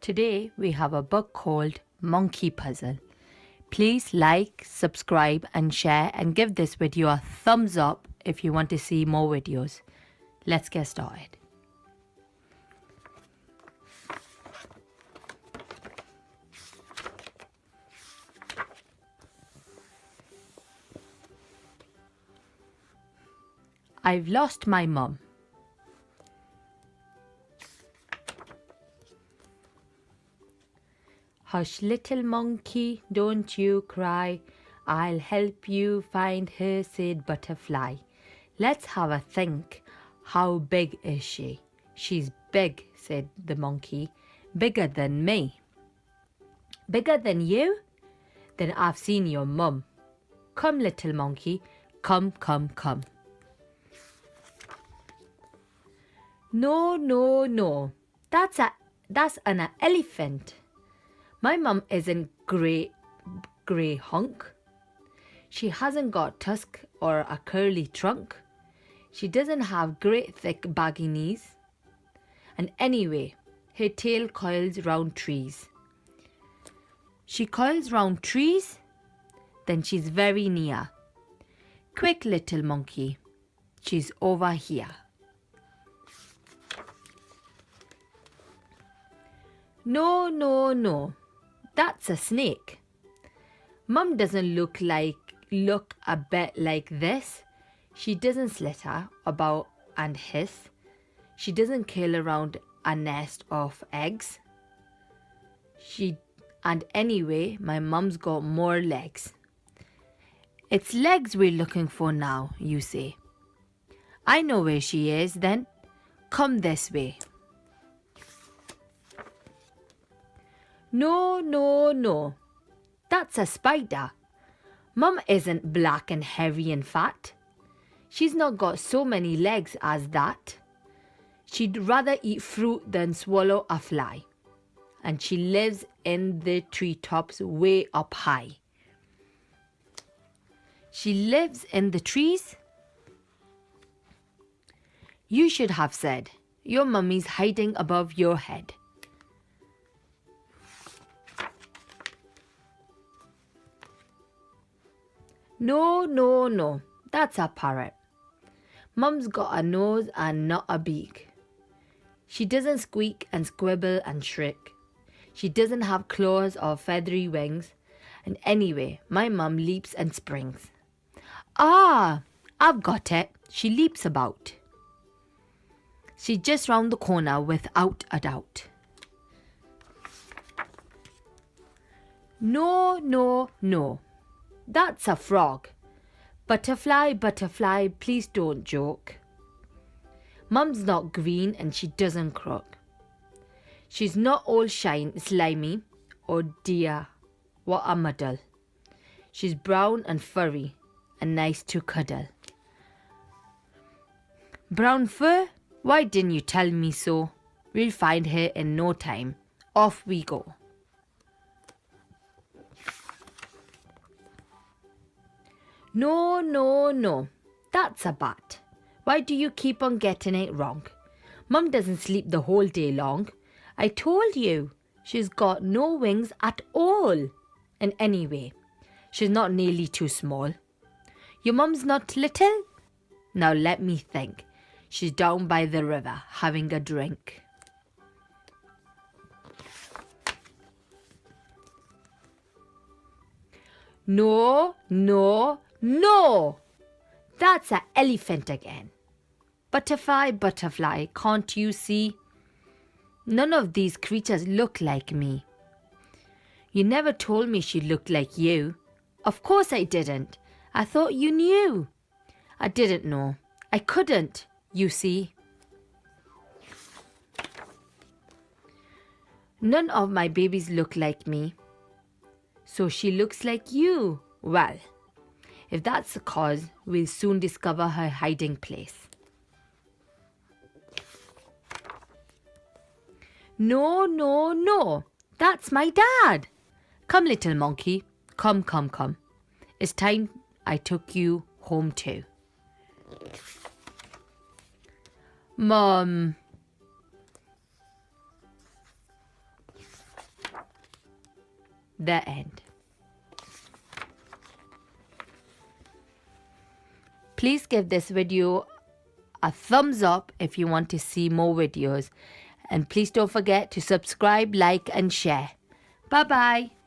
Today we have a book called Monkey Puzzle. Please like, subscribe and share and give this video a thumbs up if you want to see more videos. Let's get started. I've lost my mum. Hush, little monkey, don't you cry. I'll help you find her, said Butterfly. Let's have a think. How big is she? She's big, said the monkey. Bigger than me. Bigger than you? Then I've seen your mum. Come, little monkey, come, come, come. No, no, no. That's an elephant. My mum isn't grey hunk. She hasn't got tusk or a curly trunk. She doesn't have great thick baggy knees. And anyway, her tail coils round trees. She coils round trees? Then she's very near. Quick, little monkey. She's over here. No, no, no. That's a snake. Mum doesn't look a bit like this. She doesn't slitter about and hiss. She doesn't kill around a nest of eggs. And anyway, my mum's got more legs. It's legs we're looking for now, you say. I know where she is then. Come this way. No, no, no. That's a spider. Mum isn't black and hairy and fat. She's not got so many legs as that. She'd rather eat fruit than swallow a fly. And she lives in the treetops way up high. She lives in the trees? You should have said, your mummy's hiding above your head. No, no, no. That's a parrot. Mum's got a nose and not a beak. She doesn't squeak and squibble and shriek. She doesn't have claws or feathery wings. And anyway, my mum leaps and springs. Ah, I've got it. She leaps about. She's just round the corner without a doubt. No, no, no. That's a frog. Butterfly, butterfly, please don't joke. Mum's not green and she doesn't croak. She's not all slimy. Oh dear, what a muddle. She's brown and furry and nice to cuddle. Brown fur? Why didn't you tell me so? We'll find her in no time. Off we go. No, no, no. That's a bat. Why do you keep on getting it wrong? Mum doesn't sleep the whole day long. I told you, she's got no wings at all. And anyway, she's not nearly too small. Your mum's not little? Now let me think. She's down by the river having a drink. No, no, no! That's an elephant again. Butterfly, butterfly, can't you see? None of these creatures look like me. You never told me she looked like you. Of course I didn't. I thought you knew. I didn't know. I couldn't, you see. None of my babies look like me. So she looks like you. Well, if that's the cause, we'll soon discover her hiding place. No, no, no. That's my dad. Come, little monkey. Come, come, come. It's time I took you home too. Mum. The end. Please give this video a thumbs up if you want to see more videos. And please don't forget to subscribe, like and share. Bye bye.